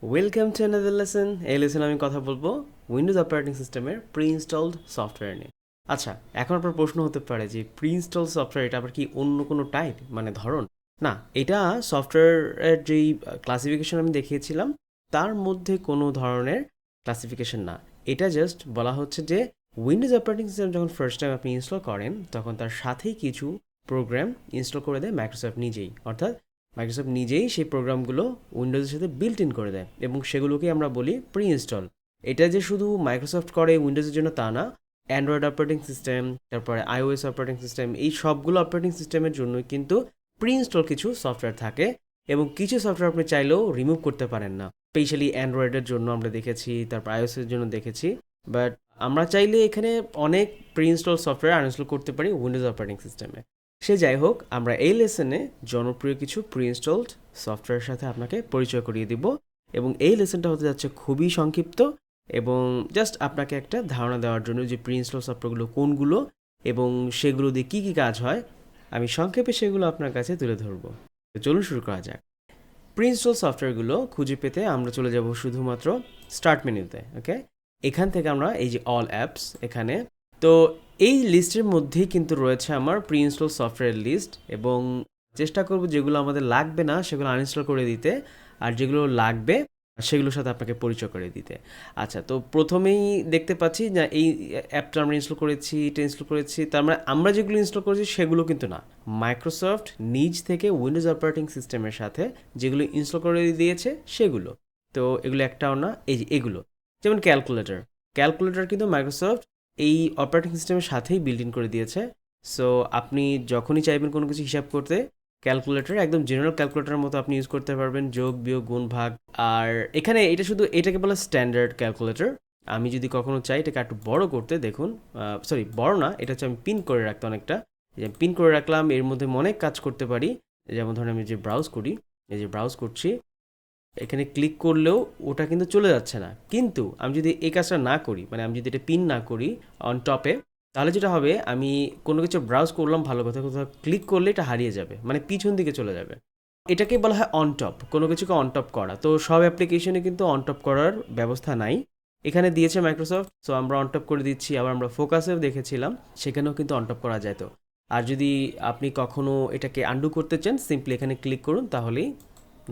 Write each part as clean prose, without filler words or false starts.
Welcome to another lesson. এই লেসনে আমি কথা বলবো উইন্ডোজ অপারেটিং সিস্টেমের প্রি ইনস্টলড সফটওয়্যার নিয়ে। আচ্ছা, এখন আপনার প্রশ্ন হতে পারে যে প্রি ইনস্টল সফটওয়্যার এটা আবার কি অন্য কোনো টাইপ, মানে ধরন? না, এটা সফটওয়্যারের যেই ক্লাসিফিকেশন আমি দেখিয়েছিলাম তার মধ্যে কোনো ধরনের ক্লাসিফিকেশন না। এটা জাস্ট বলা হচ্ছে যে উইন্ডোজ অপারেটিং সিস্টেম যখন ফার্স্ট টাইম আপনি ইনস্টল করেন তখন তার সাথেই কিছু প্রোগ্রাম ইনস্টল করে দেয় মাইক্রোসফট নিজেই, অর্থাৎ মাইক্রোসফট নিজেই সেই প্রোগ্রামগুলো উইন্ডোজের সাথে বিল্ট ইন করে দেয় এবং সেগুলোকে আমরা বলি প্রি ইনস্টল। এটা যে শুধু মাইক্রোসফট করে উইন্ডোজের জন্য তা না, অ্যান্ড্রয়েড অপারেটিং সিস্টেম, তারপরে আইওএস অপারেটিং সিস্টেম, এই সবগুলো অপারেটিং সিস্টেমের জন্য কিন্তু প্রি ইনস্টল কিছু সফটওয়্যার থাকে এবং কিছু সফটওয়্যার আপনি চাইলেও রিমুভ করতে পারেন না। স্পেশালি অ্যান্ড্রয়েডের জন্য আমরা দেখেছি, তারপর আইওএসের জন্য দেখেছি। বাট আমরা চাইলে এখানে অনেক প্রি ইনস্টল সফটওয়্যার আনইনস্টল করতে পারি উইন্ডোজ অপারেটিং সিস্টেমে। সে যাই হোক, আমরা এই লেসনে জনপ্রিয় কিছু প্রি ইনস্টলড সফটওয়্যারের সাথে আপনাকে পরিচয় করিয়ে দিব এবং এই লেসনটা হতে যাচ্ছে খুবই সংক্ষিপ্ত এবং জাস্ট আপনাকে একটা ধারণা দেওয়ার জন্য যে প্রি ইনস্টল সফটওয়্যারগুলো কোনগুলো এবং সেগুলো দিয়ে কী কী কাজ হয় আমি সংক্ষেপে সেগুলো আপনার কাছে তুলে ধরবো। তো চলুন শুরু করা যাক। প্রি ইনস্টল সফটওয়্যারগুলো খুঁজে পেতে আমরা চলে যাব শুধুমাত্র স্টার্ট মেনুতে। ওকে, এখান থেকে আমরা এই যে অল অ্যাপস, এখানে তো এই লিস্টের মধ্যেই কিন্তু রয়েছে আমার প্রি ইনস্টল সফটওয়্যার লিস্ট এবং চেষ্টা করব যেগুলো আমাদের লাগবে না সেগুলো আনইনস্টল করে দিতে, আর যেগুলো লাগবে সেগুলোর সাথে আপনাকে পরিচয় করে দিতে। আচ্ছা, তো প্রথমেই দেখতে পাচ্ছি যে এই অ্যাপটা আমরা ইনস্টল করেছি, এটা ইনস্টল করেছি, তার মানে আমরা যেগুলো ইনস্টল করেছি সেগুলো কিন্তু না, মাইক্রোসফট নিজ থেকে উইন্ডোজ অপারেটিং সিস্টেমের সাথে যেগুলো ইনস্টল করে দিয়েছে সেগুলো। তো এগুলো একটাও না, এই যে এগুলো যেমন ক্যালকুলেটর। ক্যালকুলেটর কিন্তু মাইক্রোসফট এই অপারেটিং সিস্টেমের সাথেই বিল্ট ইন করে দিয়েছে। সো আপনি যখনই চাইবেন কোনো কিছু হিসাব করতে, ক্যালকুলেটর একদম জেনারেল ক্যালকুলেটরের মতো আপনি ইউজ করতে পারবেন, যোগ বিয়োগ গুণ ভাগ। আর এখানে এটা শুধু এটাকে বলে স্ট্যান্ডার্ড ক্যালকুলেটর। আমি যদি কখনো চাই এটাকে একটু বড় করতে, দেখুন, সরি বড় না, এটা হচ্ছে আমি পিন করে রাখতে অনেকটা, যে পিন করে রাখলাম, এর মধ্যে আমি অনেক কাজ করতে পারি। যেমন ধরেন আমি যে ব্রাউজ করি, এই যে ব্রাউজ করছি, এখানে ক্লিক করলেও ওটা কিন্তু চলে যাচ্ছে না। কিন্তু আমি যদি এই কাজটা না করি, মানে আমি যদি এটা পিন না করি অন টপে, তাহলে যেটা হবে, আমি কোনো কিছু ব্রাউজ করলাম, ভালো কথা, কোথাও ক্লিক করলে এটা হারিয়ে যাবে, মানে পিছন দিকে চলে যাবে। এটাকে বলা হয় অন টপ, কোনো কিছুকে অন টপ করা। তো সব অ্যাপ্লিকেশনে কিন্তু অন টপ করার ব্যবস্থা নাই, এখানে দিয়েছে মাইক্রোসফট। সো আমরা অন টপ করে দিচ্ছি। আবার আমরা ফোকাসেও দেখেছিলাম, সেখানেও কিন্তু অন টপ করা যায়। তো আর যদি আপনি কখনো এটাকে আন্ডু করতে চান, সিম্পলি এখানে ক্লিক করুন, তাহলেই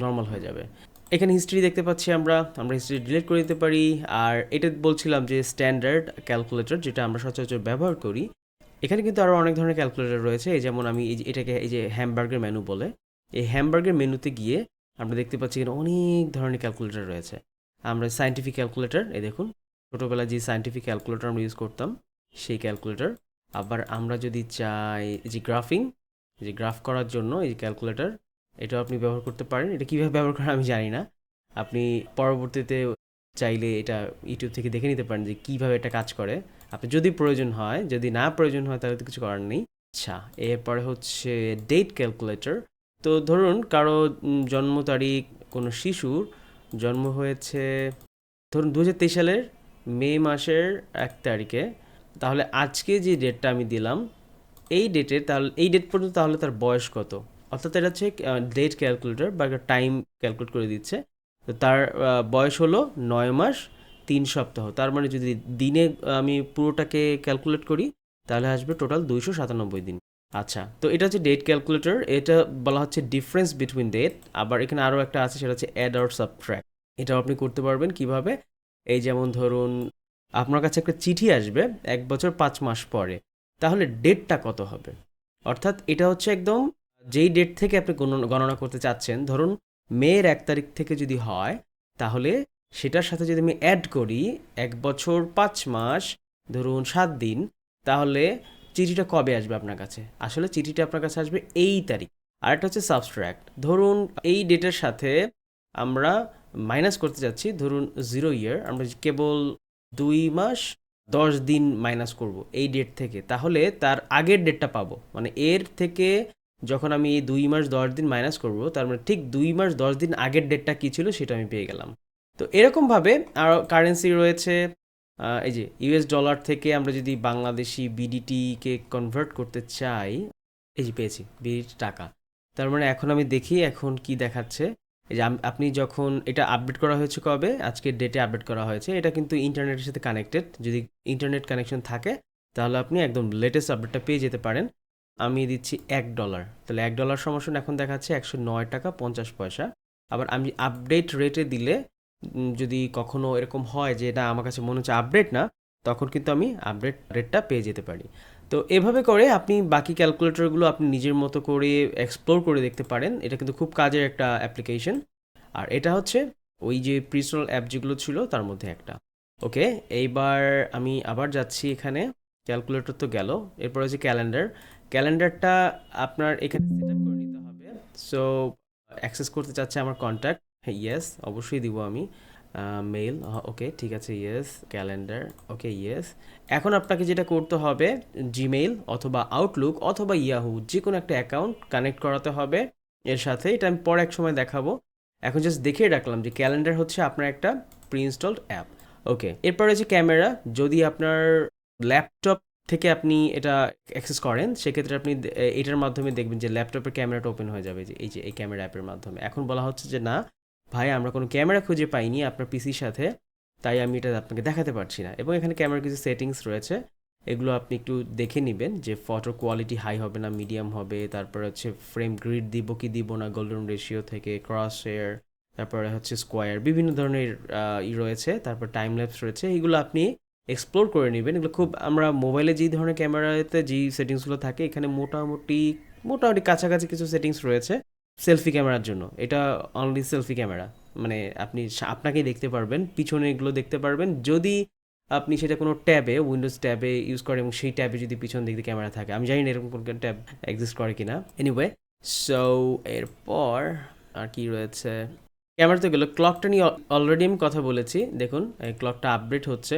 নর্মাল হয়ে যাবে। এখানে হিস্ট্রি দেখতে পাচ্ছি, আমরা হিস্ট্রি ডিলিট করে দিতে পারি। আর এটা বলছিলাম যে স্ট্যান্ডার্ড ক্যালকুলেটর যেটা আমরা সচরাচর ব্যবহার করি, এখানে কিন্তু আরও অনেক ধরনের ক্যালকুলেটর রয়েছে। এই যেমন আমি এই যে এটাকে এই যে হ্যামবার্গের মেনু বলে, এই হ্যামবার্গের মেনুতে গিয়ে আমরা দেখতে পাচ্ছি এখানে অনেক ধরনের ক্যালকুলেটর রয়েছে। আমরা সায়েন্টিফিক ক্যালকুলেটর, এই দেখুন, ছোটোবেলায় যে সায়েন্টিফিক ক্যালকুলেটর আমরা ইউজ করতাম সেই ক্যালকুলেটর। আবার আমরা যদি চাই এই যে গ্রাফিং, এই যে গ্রাফ করার জন্য এই যে ক্যালকুলেটর, এটাও আপনি ব্যবহার করতে পারেন। এটা কীভাবে ব্যবহার করেন আমি জানি না, আপনি পরবর্তীতে চাইলে এটা ইউটিউব থেকে দেখে নিতে পারেন যে কীভাবে এটা কাজ করে, আপনি যদি প্রয়োজন হয়। যদি না প্রয়োজন হয় তাহলে তো কিছু করার নেই। আচ্ছা, এরপরে হচ্ছে ডেট ক্যালকুলেটর। তো ধরুন কারো জন্ম তারিখ, কোনো শিশুর জন্ম হয়েছে ধরুন 2023 সালের মে মাসের 1 তারিখে, তাহলে আজকে যে ডেটটা আমি দিলাম এই ডেটে, তাহলে এই ডেট পর্যন্ত তাহলে তার বয়স কত, অর্থাৎ এটা হচ্ছে ডেট ক্যালকুলেটর বা একটা টাইম ক্যালকুলেট করে দিচ্ছে। তো তার বয়স হলো 9 মাস 3 সপ্তাহ। তার মানে যদি দিনে আমি পুরোটাকে ক্যালকুলেট করি তাহলে আসবে টোটাল 297 দিন। আচ্ছা, তো এটা হচ্ছে ডেট ক্যালকুলেটর, এটা বলা হচ্ছে ডিফারেন্স বিটুইন ডেট। আবার এখানে আরও একটা আছে, সেটা হচ্ছে অ্যাড অর সাবট্র্যাক্ট। এটাও আপনি করতে পারবেন কিভাবে, এই যেমন ধরুন আপনার কাছে একটা চিঠি আসবে 1 বছর 5 মাস পরে, তাহলে ডেটটা কত হবে? অর্থাৎ এটা হচ্ছে একদম যেই ডেট থেকে আপনি গণনা করতে চাচ্ছেন, ধরুন মের 1 তারিখ থেকে যদি হয়, তাহলে সেটার সাথে যদি আমি অ্যাড করি 1 বছর 5 মাস ধরুন 7 দিন, তাহলে চিঠিটা কবে আসবে আপনার কাছে? আসলে চিঠিটা আপনার কাছে আসবে এই তারিখ। আর একটা হচ্ছে সাবস্ট্র্যাক্ট, ধরুন এই ডেটের সাথে আমরা মাইনাস করতে যাচ্ছি, ধরুন 0 ইয়ার, আমরা কেবল 2 মাস 10 দিন মাইনাস করব এই ডেট থেকে, তাহলে তার আগের ডেটটা পাবো। মানে এর থেকে যখন আমি এই 2 মাস 10 দিন মাইনাস করব, তার মানে ঠিক 2 মাস 10 দিন আগের ডেটটা কী ছিল সেটা আমি পেয়ে গেলাম। তো এরকমভাবে আরও কারেন্সি রয়েছে। এই যে ইউএস ডলার থেকে আমরা যদি বাংলাদেশি বিডিটিকে কনভার্ট করতে চাই, এই যে পেয়েছি বিডিটি টাকা। তার মানে এখন আমি দেখি এখন কি দেখাচ্ছে। এই যে আপনি যখন এটা আপডেট করা হয়েছে কবে, আজকের ডেটে আপডেট করা হয়েছে, এটা কিন্তু ইন্টারনেটের সাথে কানেক্টেড। যদি ইন্টারনেট কানেকশন থাকে তাহলে আপনি একদম লেটেস্ট আপডেটটা পেয়ে যেতে পারেন। আমি দিচ্ছি $1, তাহলে $1 সমান এখন দেখাচ্ছে 109 টাকা 50 পয়সা। আবার আমি আপডেট রেটে দিলে যদি কখনো এরকম হয় যে এটা আমার কাছে মনে হচ্ছে আপডেট না, তখন কিন্তু আমি আপডেট রেটটা পেয়ে যেতে পারি। তো এভাবে করে আপনি বাকি ক্যালকুলেটরগুলো আপনি নিজের মতো করে এক্সপ্লোর করে দেখতে পারেন। এটা কিন্তু খুব কাজের একটা অ্যাপ্লিকেশন। আর এটা হচ্ছে ওই যে প্রিন্সটল অ্যাপ যেগুলো ছিল তার মধ্যে একটা। ওকে, এইবার আমি আবার যাচ্ছি এখানে। ক্যালকুলেটর তো গেল, এরপর হচ্ছে ক্যালেন্ডার। ক্যালেন্ডারটা আপনার এখানে সেট আপ করে নিতে হবে। সো অ্যাক্সেস করতে চাচ্ছে আমার কন্ট্যাক্ট, হ্যাঁ ইয়েস অবশ্যই দিব আমি। মেইল, ওকে ঠিক আছে, ইয়েস। Calendar, okay yes. এখন আপনাকে যেটা করতে হবে, জিমেইল অথবা আউটলুক অথবা ইয়াহু যে কোনো একটা অ্যাকাউন্ট কানেক্ট করাতে হবে এর সাথে। এটা আমি পরে এক সময় দেখাবো। এখন জাস্ট দেখিয়ে রাখলাম যে ক্যালেন্ডার হচ্ছে আপনার একটা প্রি ইনস্টলড অ্যাপ। ওকে, এরপরে যে ক্যামেরা, যদি আপনার ল্যাপটপ থেকে আপনি এটা অ্যাক্সেস করেন সেক্ষেত্রে আপনি এটার মাধ্যমে দেখবেন যে ল্যাপটপের ক্যামেরাটা ওপেন হয়ে যাবে, যে এই ক্যামেরা অ্যাপের মাধ্যমে। এখন বলা হচ্ছে যে না ভাই, আমরা কোনো ক্যামেরা খুঁজে পাইনি আপনার পিসির সাথে, তাই আমি এটা আপনাকে দেখাতে পারছি না। এবং এখানে ক্যামেরার কিছু সেটিংস রয়েছে, এগুলো আপনি একটু দেখে নেবেন যে ফটোর কোয়ালিটি হাই হবে না মিডিয়াম হবে, তারপরে হচ্ছে ফ্রেম গ্রিড দিব কি দিব না, গোল্ডেন রেশিও থেকে ক্রস হেয়ার, তারপরে হচ্ছে স্কোয়ার, বিভিন্ন ধরনের রয়েছে, তারপর টাইম ল্যাপস রয়েছে। এগুলো আপনি এক্সপ্লোর করে নেবেন। এগুলো খুব, আমরা মোবাইলে যেই ধরনের ক্যামেরাতে যেই সেটিংসগুলো থাকে এখানে মোটামুটি মোটামুটি কাছাকাছি কিছু সেটিংস রয়েছে সেলফি ক্যামেরার জন্য। এটা অনলি সেলফি ক্যামেরা, মানে আপনি আপনাকেই দেখতে পারবেন, পিছনে এগুলো দেখতে পারবেন যদি আপনি সেটা কোনো ট্যাবে, উইন্ডোজ ট্যাবে ইউজ করেন এবং সেই ট্যাবে যদি পিছন দিক দিয়ে ক্যামেরা থাকে। আমি জানি না এরকম কোনো ট্যাব এক্সিস্ট করে কিনা। এনিওয়ে, সো এরপর আর কি রয়েছে, ক্যামেরা তো গেলো। ক্লকটা নিয়ে অলরেডি আমি কথা বলেছি। দেখুন এই ক্লকটা আপডেট হচ্ছে।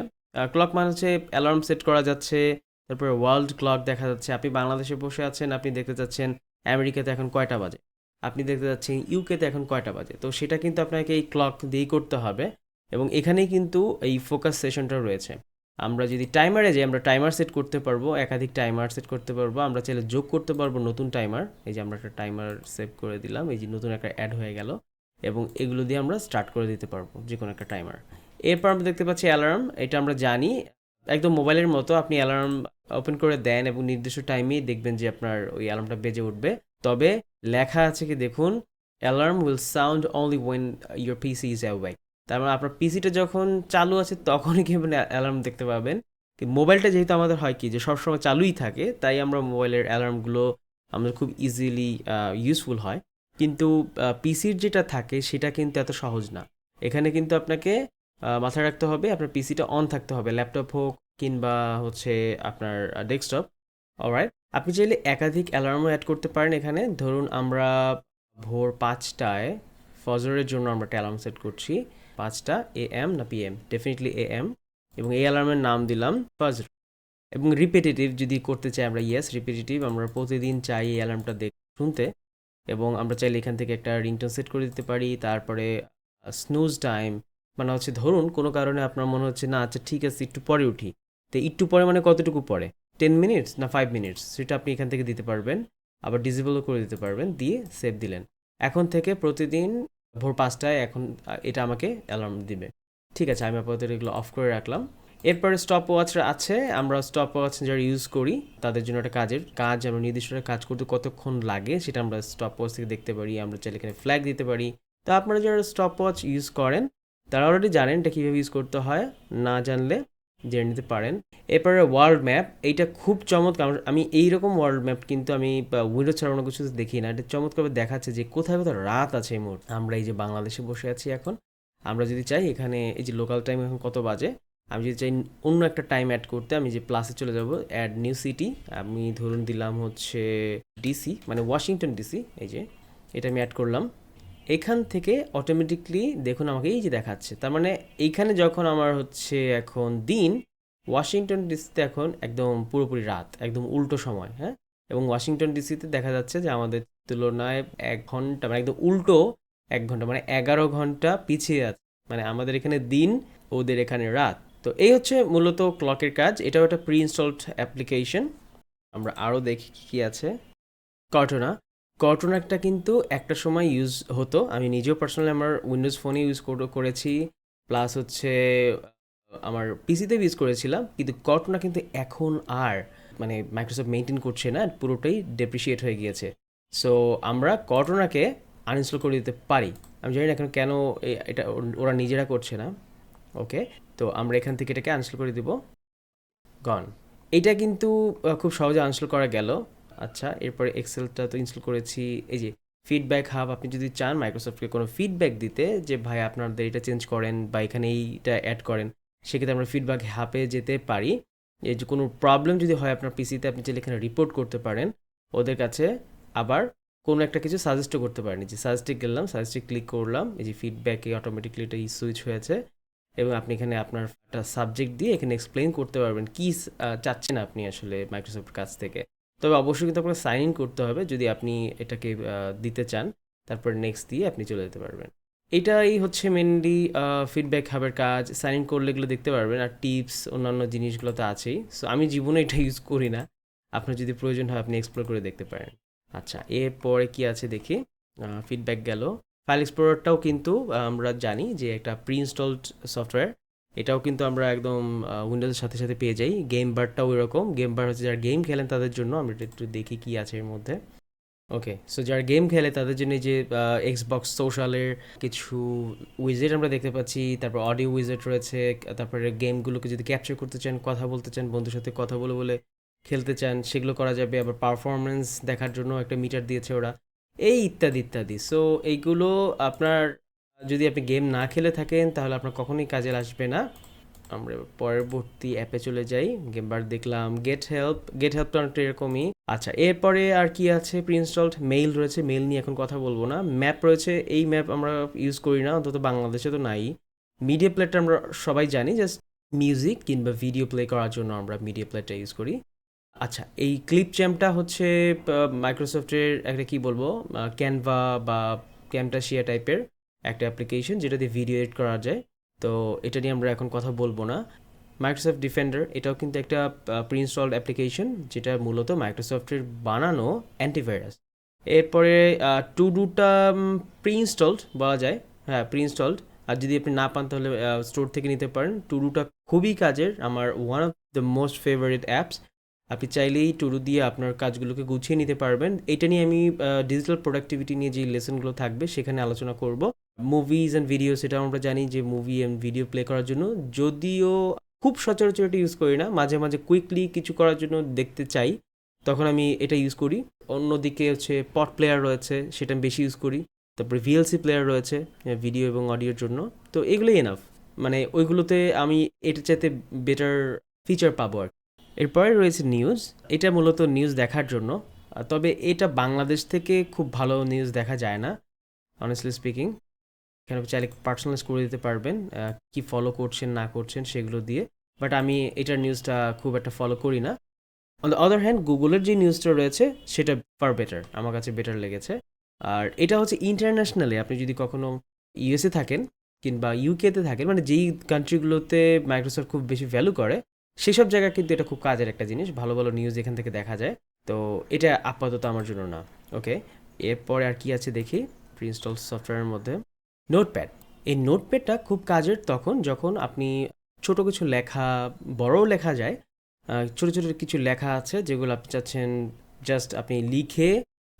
ক্লক মানে হচ্ছে অ্যালার্ম সেট করা যাচ্ছে, তারপরে ওয়ার্ল্ড ক্লক দেখা যাচ্ছে। আপনি বাংলাদেশে বসে আছেন, আপনি দেখতে চাচ্ছেন আমেরিকাতে এখন কয়টা বাজে, আপনি দেখতে যাচ্ছেন ইউকেতে এখন কয়টা বাজে, তো সেটা কিন্তু আপনাকে এই ক্লক দিয়েই করতে হবে। এবং এখানেই কিন্তু এই ফোকাস সেশনটা রয়েছে। আমরা যদি টাইমারে যাই, আমরা টাইমার সেট করতে পারবো, একাধিক টাইমার সেট করতে পারবো। আমরা চাইলে যোগ করতে পারবো নতুন টাইমার। এই যে আমরা একটা টাইমার সেভ করে দিলাম, এই যে নতুন একটা অ্যাড হয়ে গেল, এবং এগুলো দিয়ে আমরা স্টার্ট করে দিতে পারবো যে কোনো একটা টাইমার। এরপর আমরা দেখতে পাচ্ছি অ্যালার্ম। এটা আমরা জানি একদম মোবাইলের মতো, আপনি অ্যালার্ম ওপেন করে দেন এবং নির্দিষ্ট টাইমেই দেখবেন যে আপনার ওই অ্যালার্মটা বেজে উঠবে। তবে লেখা আছে কি দেখুন, alarm will sound only when your PC is awake. তার মানে আপনার পিসিটা যখন চালু আছে তখনই কি মানে অ্যালার্ম দেখতে পাবেন। মোবাইলটা যেহেতু আমাদের হয় কি যে সবসময় চালুই থাকে, তাই আমরা মোবাইলের অ্যালার্মগুলো আমাদের খুব ইজিলি ইউজফুল হয়। কিন্তু পিসির যেটা থাকে সেটা কিন্তু এত সহজ না। এখানে কিন্তু আপনাকে মাথায় রাখতে হবে আপনার পিসিটা অন থাকতে হবে, ল্যাপটপ হোক কিংবা হচ্ছে আপনার ডেস্কটপ। অলরাইট, আপনি চাইলে একাধিক অ্যালার্মও অ্যাড করতে পারেন এখানে। ধরুন আমরা ভোর 5টায় ফজরের জন্য আমরা একটা অ্যালার্ম সেট করছি। 5টা AM না PM, ডেফিনেটলি AM। এবং এই অ্যালার্মের নাম দিলাম ফজর। এবং রিপিটেটিভ যদি করতে চাই আমরা, ইয়েস রিপিটেটিভ, আমরা প্রতিদিন চাই এই অ্যালার্মটা শুনতে। এবং আমরা চাইলে এখান থেকে একটা রিংটোন সেট করে দিতে পারি। তারপরে স্নুজ টাইম, মানে হচ্ছে ধরুন কোনো কারণে আপনার মনে হচ্ছে না আচ্ছা ঠিক আছে একটু পরে উঠি, তো একটু পরে মানে কতটুকু পরে, 10 মিনিটস না 5 মিনিটস, সেটা আপনি এখান থেকে দিতে পারবেন। আবার ডিসেবলও করে দিতে পারবেন, দিয়ে সেভ দিলেন। এখন থেকে প্রতিদিন ভোর 5টায় এখন এটা আমাকে অ্যালার্ম দিবে। ঠিক আছে, আমি আপাতত এগুলো অফ করে রাখলাম। এরপরে স্টপ ওয়াচ আছে। আমরা স্টপ ওয়াচ যারা ইউজ করি তাদের জন্য একটা কাজ, আমরা নির্দিষ্ট একটা কাজ করতে কতক্ষণ লাগে সেটা আমরা স্টপ ওয়াচ থেকে দেখতে পারি। আমরা চাইলে এখানে ফ্ল্যাগ দিতে পারি। তো আপনারা যারা স্টপ ওয়াচ ইউজ করেন তারা অলরেডি জানেন এটা কীভাবে ইউজ করতে হয়, না জানলে জেনে নিতে পারেন। এরপরে ওয়ার্ল্ড ম্যাপ, এইটা খুব চমৎকার। আমি এইরকম ওয়ার্ল্ড ম্যাপ কিন্তু আমি উইন্ডো ছাড়া অন্য কিছু দেখি না। এটা চমৎকারভাবে দেখাচ্ছে যে কোথায় কোথায় রাত আছে এই মুহূর্তে। আমরা এই যে বাংলাদেশে বসে আছি এখন, আমরা যদি চাই এখানে এই যে লোকাল টাইম এখন কত বাজে, আমি যদি চাই অন্য একটা টাইম অ্যাড করতে, আমি যে প্লাসে চলে যাব, অ্যাড নিউ সিটি, আমি ধরুন দিলাম হচ্ছে ডিসি, মানে ওয়াশিংটন ডিসি। এই যে এটা আমি অ্যাড করলাম। এখান থেকে অটোমেটিকলি দেখুন আমাকে এই যে দেখাচ্ছে, তার মানে এইখানে যখন আমার হচ্ছে এখন দিন, ওয়াশিংটন ডিসিতে এখন একদম পুরোপুরি রাত, একদম উল্টো সময়। হ্যাঁ, এবং ওয়াশিংটন ডিসিতে দেখা যাচ্ছে যে আমাদের তুলনায় 1 ঘন্টা, মানে একদম উল্টো 1 ঘন্টা, মানে 11 ঘন্টা পিছিয়ে আছে। মানে আমাদের এখানে দিন, ওদের এখানে রাত। তো এই হচ্ছে মূলত ক্লকের কাজ। এটাও একটা প্রি ইনস্টলড অ্যাপ্লিকেশন। আমরা আরও দেখি কী আছে। কর্টনা, কর্টনাটা কিন্তু একটা সময় ইউজ হতো, আমি নিজেও পার্সোনালি আমার উইন্ডোজ ফোনে ইউজ করেছি, প্লাস হচ্ছে আমার পিসিতে ইউজ করেছিলাম, কিন্তু কর্টনা কিন্তু এখন আর মানে মাইক্রোসফট মেনটেন করছে না, পুরোটাই ডেপ্রিসিয়েট হয়ে গিয়েছে। সো আমরা কর্টনাকে আনইনস্টল করে দিতে পারি। আমি জানি না এখন কেন এটা ওরা নিজেরা করছে না। ওকে, তো আমরা এখান থেকে এটাকে আনইনস্টল করে দিব। গন। এটা কিন্তু খুব সহজে আনইনস্টল করা গেল। আচ্ছা, এরপরে এক্সেলটা তো ইনস্টল করেছি। এই যে ফিডব্যাক হাব, আপনি যদি চান মাইক্রোসফটকে কোনো ফিডব্যাক দিতে যে ভাই আপনাদের এটা চেঞ্জ করেন বা এখানে এইটা অ্যাড করেন, সেক্ষেত্রে আমরা ফিডব্যাক হাবে যেতে পারি। এই যে কোনো প্রবলেম যদি হয় আপনার পিসিতে, আপনি চাইলে এখানে রিপোর্ট করতে পারেন ওদের কাছে। আবার কোনো একটা কিছু সাজেস্টও করতে পারেন। যে সাজেস্টে গেলাম, সাজেস্টে ক্লিক করলাম, এই যে ফিডব্যাকে অটোমেটিকলি এটা সুইচ হয়েছে, এবং আপনি এখানে আপনার একটা সাবজেক্ট দিয়ে এখানে এক্সপ্লেইন করতে পারবেন কি চাচ্ছেন আপনি আসলে মাইক্রোসফট কাছ থেকে। তবে অবশ্যই কিন্তু আপনাকে সাইন ইন করতে হবে যদি আপনি এটাকে দিতে চান, তারপর নেক্সট দিয়ে আপনি চলে যেতে পারবেন। এটাই হচ্ছে মেনলি ফিডব্যাক হাবের কাজ। সাইন ইন করলে এগুলো দেখতে পারবেন, আর টিপস অন্যান্য জিনিসগুলো তো আছেই। সো আমি জীবনে এটা ইউজ করি না, আপনার যদি প্রয়োজন হয় আপনি এক্সপ্লোর করে দেখতে পারেন। আচ্ছা, এরপরে কি আছে দেখি। ফিডব্যাক গেল। ফাইল এক্সপ্লোরারটাও কিন্তু আমরা জানি যে একটা প্রি ইনস্টলড সফটওয়্যার। এটাও কিন্তু আমরা একদম উইন্ডোজের সাথে সাথে পেয়ে যাই। গেম বারটাও এরকম। গেম বার হচ্ছে যারা গেম খেলেন তাদের জন্য। আমরা একটু দেখি কি আছে এর মধ্যে। ওকে, সো যারা গেম খেলে তাদের জন্য যে এক্সবক্স সোশ্যালের কিছু উইজেট আমরা দেখতে পাচ্ছি, তারপর অডিও উইজেট রয়েছে, তারপরে গেমগুলোকে যদি ক্যাপচার করতে চান, কথা বলতে চান, বন্ধুর সাথে কথা বলে বলে খেলতে চান, সেগুলো করা যাবে। আবার পারফরমেন্স দেখার জন্য একটা মিটার দিয়েছে ওরা, এই ইত্যাদি ইত্যাদি। সো এইগুলো আপনার যদি আপনি গেম না খেলে থাকেন তাহলে আপনার কখনোই কাজে আসবে না। আমরা পরবর্তী অ্যাপে চলে যাই। গেমবার দেখলাম, গেট হেল্প। গেট হেল্পটা অনেকটা এরকমই। আচ্ছা, এরপরে আর কি আছে? প্রি ইনস্টলড মেইল রয়েছে, মেইল নিয়ে এখন কথা বলবো না। ম্যাপ রয়েছে, এই ম্যাপ আমরা ইউজ করি না, অন্তত বাংলাদেশে তো নাই। মিডিয়া প্লেয়ারটা আমরা সবাই জানি, জাস্ট মিউজিক কিংবা ভিডিও প্লে করার জন্য আমরা মিডিয়া প্লেয়ারটা ইউজ করি। আচ্ছা, এই ক্লিপ চ্যাম্পটা হচ্ছে মাইক্রোসফটের একটা কি বলবো, ক্যানভা বা ক্যামটাশিয়া টাইপের একটা অ্যাপ্লিকেশন যেটা দিয়ে ভিডিও এডিট করা যায়। তো এটা নিয়ে আমরা এখন কথা বলবো না। মাইক্রোসফট ডিফেন্ডার, এটাও কিন্তু একটা প্রি ইনস্টলড অ্যাপ্লিকেশন যেটা মূলত মাইক্রোসফটের বানানো অ্যান্টিভাইরাস। এরপরে টু ডুটা প্রি ইনস্টলড বলা যায়, হ্যাঁ প্রি ইনস্টলড। আর যদি আপনি না পান তাহলে স্টোর থেকে নিতে পারেন। টু ডুটা খুবই কাজের, আমার one of the most favourite apps. আপনি চাইলেই টুডু দিয়ে আপনার কাজগুলোকে গুছিয়ে নিতে পারবেন। এটা নিয়ে আমি ডিজিটাল প্রোডাক্টিভিটি নিয়ে যে লেসনগুলো থাকবে সেখানে আলোচনা করব। মুভিজ অ্যান্ড ভিডিও, সেটা আমরা জানি যে মুভি অ্যান্ড ভিডিও প্লে করার জন্য, যদিও খুব সচরাচর এটা ইউজ করি না, মাঝে মাঝে কুইকলি কিছু করার জন্য দেখতে চাই, তখন আমি এটা ইউজ করি। অন্যদিকে হচ্ছে পট প্লেয়ার রয়েছে, সেটা আমি বেশি ইউজ করি। তারপরে ভিএলসি প্লেয়ার রয়েছে ভিডিও এবং অডিওর জন্য। তো এগুলোই এনাফ, মানে ওইগুলোতে আমি এটার চাইতে বেটার ফিচার পাবো আর কি। এরপরে রয়েছে নিউজ। এটা মূলত নিউজ দেখার জন্য, তবে এটা বাংলাদেশ থেকে খুব ভালো নিউজ দেখা যায় না, অনেস্টলি স্পিকিং। এখানে চাইলে পার্সোনালাইজ করে দিতে পারবেন কি ফলো করছেন না করছেন সেগুলো দিয়ে, বাট আমি এটার নিউজটা খুব একটা ফলো করি না। অন দ্য আদার হ্যান্ড গুগলের যে নিউজটা রয়েছে সেটা ফার বেটার, আমার কাছে বেটার লেগেছে। আর এটা হচ্ছে ইন্টারন্যাশনালি, আপনি যদি কখনো ইউএসএ থাকেন কিংবা ইউকেতে থাকেন, মানে যেই কান্ট্রিগুলোতে মাইক্রোসফট খুব বেশি ভ্যালু করে, সেসব জায়গায় কিন্তু এটা খুব কাজের একটা জিনিস, ভালো ভালো নিউজ এখান থেকে দেখা যায়। তো এটা আপাতত আমার জন্য না। ওকে, এরপরে আর কি আছে দেখি প্রি ইনস্টল সফটওয়্যারের মধ্যে। নোটপ্যাড। এই নোটপ্যাডটা খুব কাজের তখন যখন আপনি ছোট কিছু লেখা, বড়ও লেখা যায়, ছোট ছোট কিছু লেখা আছে যেগুলো আপনি চাচ্ছেন জাস্ট আপনি লিখে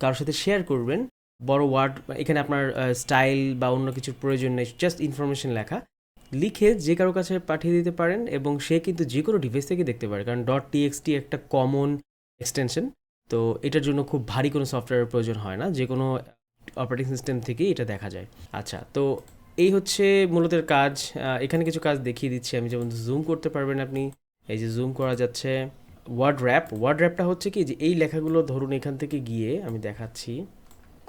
কারোর সাথে শেয়ার করবেন। বড় ওয়ার্ড, এখানে আপনার স্টাইল বা অন্য কিছুর প্রয়োজন নেই, জাস্ট ইনফরমেশন লেখা লিখে যে কারো কাছে পাঠিয়ে দিতে পারেন, এবং সে কিন্তু যে কোনো ডিভাইস থেকে দেখতে পারে, কারণ ডট টিএক্সটি একটা কমন এক্সটেনশন। তো এটার জন্য খুব ভারী কোনো সফটওয়্যারের প্রয়োজন হয় না, যে কোনো অপারেটিং সিস্টেম থেকেই এটা দেখা যায়। আচ্ছা, তো এই হচ্ছে মূলত এর কাজ। এখানে কিছু কাজ দেখিয়ে দিচ্ছি আমি, যেমন জুম করতে পারবেন আপনি, এই যে জুম করা যাচ্ছে। ওয়ার্ড র্যাপ, ওয়ার্ড র্যাপটা হচ্ছে কি যে এই লেখাগুলো ধরুন এখান থেকে গিয়ে আমি দেখাচ্ছি,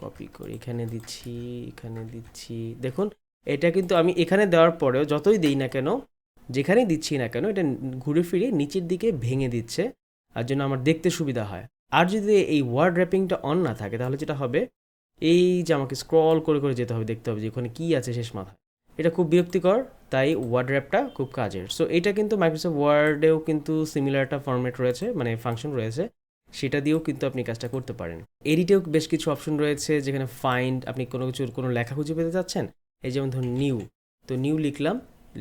কপি করে এখানে দিচ্ছি, এখানে দিচ্ছি, দেখুন এটা কিন্তু আমি এখানে দেওয়ার পরেও যতই দিই না কেন, যেখানেই দিচ্ছি না কেন, এটা ঘুরে ফিরে নিচের দিকে ভেঙে দিচ্ছে, আর জন্য আমার দেখতে সুবিধা হয়। আর যদি এই ওয়ার্ড র্যাপিংটা অন না থাকে তাহলে যেটা হবে, এই যে আমাকে স্ক্রল করে করে যেতে হবে, দেখতে হবে যে ওখানে কী আছে শেষ মাথায়, এটা খুব বিরক্তিকর। তাই ওয়ার্ড র্যাপটা খুব কাজের। সো এটা কিন্তু মাইক্রোসফট ওয়ার্ডেও কিন্তু সিমিলার একটা ফরম্যাট রয়েছে, মানে ফাংশন রয়েছে, সেটা দিয়েও কিন্তু আপনি কাজটা করতে পারেন। এডিটেও বেশ কিছু অপশন রয়েছে, যেখানে ফাইন্ড, আপনি কোনো কিছুর কোনো লেখা খুঁজে পেতে চাচ্ছেন, এই যেমন ধরুন নিউ, তো নিউ লিখলাম,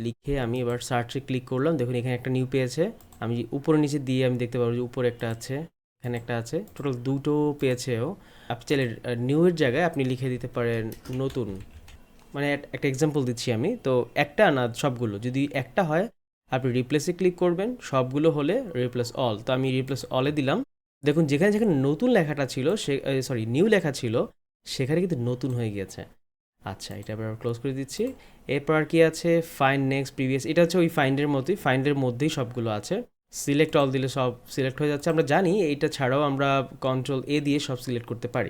লিখে আমি এবার সার্চে ক্লিক করলাম, দেখুন এখানে একটা নিউ পেয়েছে। আমি উপরে নিচে দিয়ে আমি দেখতে পারবো যে উপরে একটা আছে, এখানে একটা আছে, টোটাল দুটো পেয়েছেও। আপনি চাইলে নিউ এর জায়গায় আপনি লিখে দিতে পারেন নতুন, মানে একটা এক্সাম্পল দিচ্ছি আমি, তো একটা না সবগুলো, যদি একটা হয় আপনি রিপ্লেসে ক্লিক করবেন, সবগুলো হলে রিপ্লেস অল, তো আমি রিপ্লেস অলে দিলাম। দেখুন যেখানে যেখানে নতুন লেখাটা ছিল, সে সরি নিউ লেখা ছিল, সেখানে কিন্তু নতুন হয়ে গিয়েছে। আচ্ছা, এটা আবার ক্লোজ করে দিচ্ছি। এরপর আর কি আছে, ফাইন্ড নেক্সট প্রিভিয়াস, এটা হচ্ছে ওই ফাইন্ডের মতোই, ফাইন্ডের মধ্যেই সবগুলো আছে। সিলেক্ট অল দিলে সব সিলেক্ট হয়ে যাচ্ছে। আমরা জানি এইটা ছাড়াও আমরা কন্ট্রোল এ দিয়ে সব সিলেক্ট করতে পারি।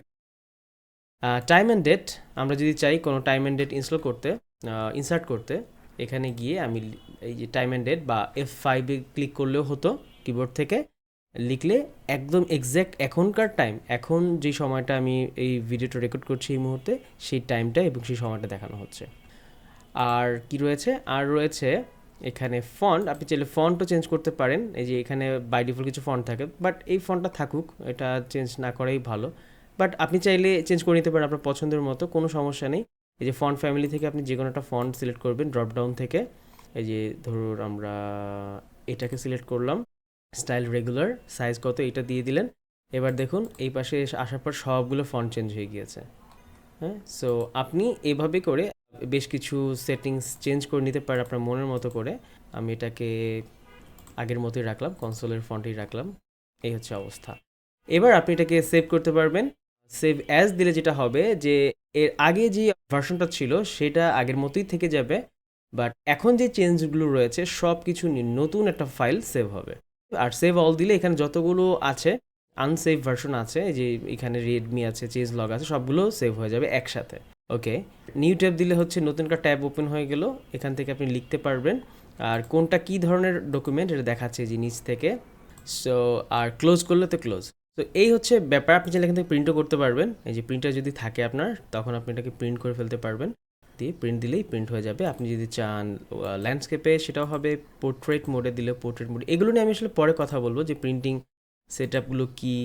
টাইম অ্যান্ড ডেট, আমরা যদি চাই কোনো টাইম অ্যান্ড ডেট ইনস্টল করতে, ইনসার্ট করতে, এখানে গিয়ে আমি এই যে টাইম অ্যান্ড ডেট বা F5-এ ক্লিক করলেও হতো, কিবোর্ড থেকে লিখলে একদম এক্স্যাক্ট এখনকার টাইম, এখন যে সময়টা আমি এই ভিডিওটা রেকর্ড করছি এই মুহূর্তে, সেই টাইমটা এবং সেই সময়টা দেখানো হচ্ছে। আর কি রয়েছে, আর রয়েছে এখানে ফন্ট, আপনি চাইলে ফন্টও চেঞ্জ করতে পারেন। এই যে এখানে বাই ডিফল্ট কিছু ফন্ট থাকে, বাট এই ফন্টটা থাকুক, এটা চেঞ্জ না করাই ভালো। বাট আপনি চাইলে চেঞ্জ করে নিতে পারেন আপনার পছন্দের মতো, কোনো সমস্যা নেই। এই যে ফন্ট ফ্যামিলি থেকে আপনি যে কোনো একটা ফন্ট সিলেক্ট করবেন ড্রপ ডাউন থেকে। এই যে ধরুন আমরা এটাকে সিলেক্ট করলাম, স্টাইল রেগুলার, সাইজ কত, এটা দিয়ে দিলেন। এবার দেখুন এই পাশে আসার পর সবগুলো ফন্ট চেঞ্জ হয়ে গিয়েছে। হ্যাঁ, সো আপনি এভাবে করে বেশ কিছু সেটিংস চেঞ্জ করে নিতে পারেন আপনার মনের মতো করে। আমি এটাকে আগের মতোই রাখলাম, কনসোলের ফন্টেই রাখলাম। এই হচ্ছে অবস্থা। এবার আপনি এটাকে সেভ করতে পারবেন। সেভ অ্যাজ দিলে যেটা হবে যে এর আগে যে ভার্সনটা ছিল সেটা আগের মতোই থেকে যাবে, বাট এখন যে চেঞ্জগুলো রয়েছে সব কিছু নিয়ে নতুন একটা ফাইল সেভ হবে। আর সেভ অল দিলে এখানে যতগুলো আছে আনসেভ ভার্সন আছে, যে এখানে রেডমি আছে, চেঞ্জ লগ আছে, সবগুলো সেভ হয়ে যাবে একসাথে। ওকে, নিউ ট্যাব দিলে হচ্ছে নতুন একটা ট্যাব ওপেন হয়ে গেল, এখান থেকে আপনি লিখতে পারবেন আর কোনটা কী ধরনের ডকুমেন্ট এটা দেখাচ্ছে যে নিচ থেকে। সো আর ক্লোজ করলে তো ক্লোজ। তো এই হচ্ছে ব্যাপার। আপনি চাইলে এখান থেকে প্রিন্টও করতে পারবেন, এই যে প্রিন্টার যদি থাকে আপনার, তখন আপনি এটাকে প্রিন্ট করে ফেলতে পারবেন, দিয়ে প্রিন্ট দিলেই প্রিন্ট হয়ে যাবে। আপনি যদি চান ল্যান্ডস্কেপে সেটাও হবে, পোর্ট্রেট মোডে দিলে পোর্ট্রেট মোড। এগুলো নিয়ে আমি আসলে পরে কথা বলবো, যে প্রিন্টিং সেট আপগুলো কী,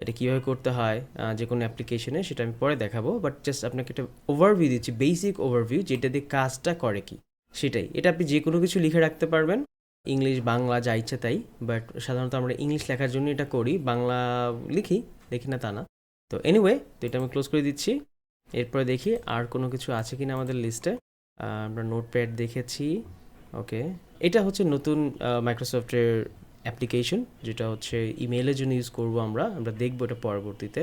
এটা কীভাবে করতে হয় যে কোনো অ্যাপ্লিকেশনে, সেটা আমি পরে দেখাবো। বাট জাস্ট আপনাকে একটা ওভারভিউ দিচ্ছি, বেসিক ওভারভিউ, যেটা দিয়ে কাজটা করে কি সেটাই। এটা আপনি যে কোনো কিছু লিখে রাখতে পারবেন, ইংলিশ বাংলা যা ইচ্ছে তাই, বাট সাধারণত আমরা ইংলিশ লেখার জন্য এটা করি, বাংলা লিখি লিখি না তা না। তো এনিওয়ে, তো এটা আমি ক্লোজ করে দিচ্ছি। এরপরে দেখি আর কোনো কিছু আছে কিনা আমাদের লিস্টে। আমরা নোটপ্যাড দেখেছি। ওকে, এটা হচ্ছে নতুন মাইক্রোসফটের অ্যাপ্লিকেশন, যেটা হচ্ছে ইমেইলের জন্য ইউজ করবো আমরা আমরা দেখবো এটা পরবর্তীতে।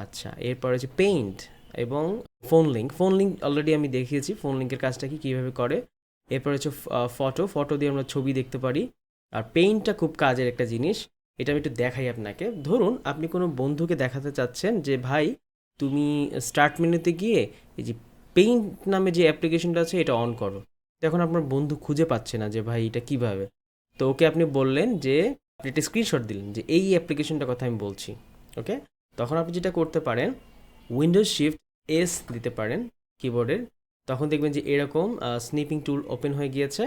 আচ্ছা, এরপর হচ্ছে পেইন্ট এবং phone link. Phone link already আমি দেখিয়েছি, ফোন লিঙ্কের কাজটা কি কীভাবে করে। এরপর হচ্ছে ফটো দিয়ে আমরা ছবি দেখতে পারি। আর পেইন্টটা খুব কাজের একটা জিনিস, এটা আমি একটু দেখাই আপনাকে। ধরুন আপনি কোনো বন্ধুকে দেখাতে চাচ্ছেন যে ভাই তুমি স্টার্ট মেনুতে গিয়ে এই যে পেইন্ট নামে যে অ্যাপ্লিকেশনটা আছে এটা অন করো। তখন আপনার বন্ধু খুঁজে পাচ্ছে না যে ভাই এটা কিভাবে, তো ওকে আপনি বললেন যে, আপনি একটা স্ক্রিনশট দিলেন যে এই অ্যাপ্লিকেশনটার কথা আমি বলছি। ওকে, তখন আপনি যেটা করতে পারেন, উইন্ডোজ শিফট এস দিতে পারেন কিবোর্ডের, তখন দেখবেন যে এরকম স্নিপিং টুল ওপেন হয়ে গিয়েছে।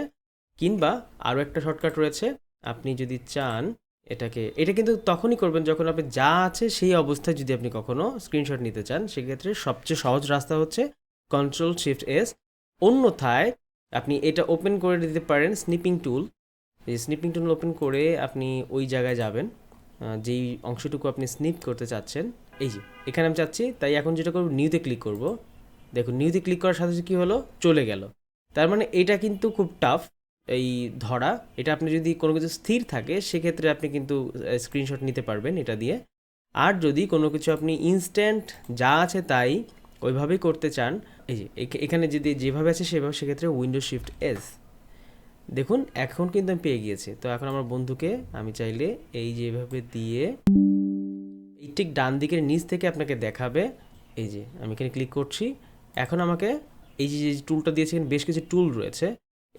কিংবা আরও একটা শর্টকাট রয়েছে, আপনি যদি চান এটা কিন্তু তখনই করবেন যখন আপনি যা আছে সেই অবস্থায় যদি আপনি কখনো স্ক্রিনশট নিতে চান, সেক্ষেত্রে সবচেয়ে সহজ রাস্তা হচ্ছে কন্ট্রোল শিফট এস। অন্যথায় আপনি এটা ওপেন করে দিতে পারেন স্নিপিং টুল। এই স্নিপিং টুল ওপেন করে আপনি ওই জায়গায় যাবেন যেই অংশটুকু আপনি স্নিপ করতে চাচ্ছেন। এই যে এখানে আমি চাচ্ছি, তাই এখন যেটা করবো নিউতে ক্লিক করব। দেখুন নিউতে ক্লিক করার সাথে সাথে কী হলো, চলে গেল। তার মানে এটা কিন্তু খুব টাফ এই ধরা। এটা আপনি যদি কোনো কিছু স্থির থাকে সেক্ষেত্রে আপনি কিন্তু স্ক্রিনশট নিতে পারবেন এটা দিয়ে। আর যদি কোনো কিছু আপনি ইনস্ট্যান্ট যা আছে তাই ওইভাবেই করতে চান, এই যে এখানে যদি যেভাবে আছে সেভাবে, সেক্ষেত্রে উইন্ডোজ শিফট এস। দেখুন এখন কিন্তু আমি পেয়ে গিয়েছি। তো এখন আমার বন্ধুকে আমি চাইলে এই যে এভাবে দিয়ে এই ঠিক ডান দিকের নিচ থেকে আপনাকে দেখাবে। এই যে আমি এখানে ক্লিক করছি, এখন আমাকে এই যে টুলটা দিয়েছে, বেশ কিছু টুল রয়েছে,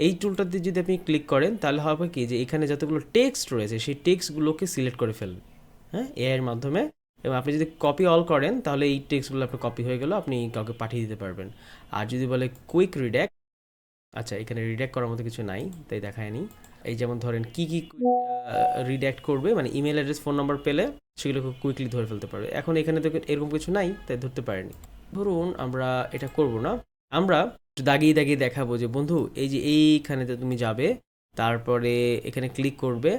এই টুলটা দিয়ে যদি আপনি ক্লিক করেন তাহলে হবে কি যে এখানে যতগুলো টেক্সট রয়েছে সেই টেক্সটগুলোকে সিলেক্ট করে ফেলবেন, হ্যাঁ, এআই এর মাধ্যমে। এবং আপনি যদি কপি অল করেন তাহলে এই টেক্সটগুলো আপনার কপি হয়ে গেল, আপনি কাউকে পাঠিয়ে দিতে পারবেন। আর যদি বলে কুইক রিডাক্ট, আচ্ছা, এখানে রিডাক্ট করার মতো কিছু নাই, তাই দেখায়নি। এই যেমন ধরেন কি রিডাক্ট করবে, মানে ইমেল অ্যাড্রেস, ফোন নাম্বার পেলে সেগুলো কুইকলি ধরে ফেলতে পারবে। এখন এখানে তো এরকম কিছু নাই, তাই ধরতে পারেনি। ধরুন আমরা এটা করব না, আমরা একটু দাগিয়ে দাগিয়ে দেখাবো যে বন্ধু এই যে এইখানেতে তুমি যাবে, তারপরে এখানে ক্লিক করবে,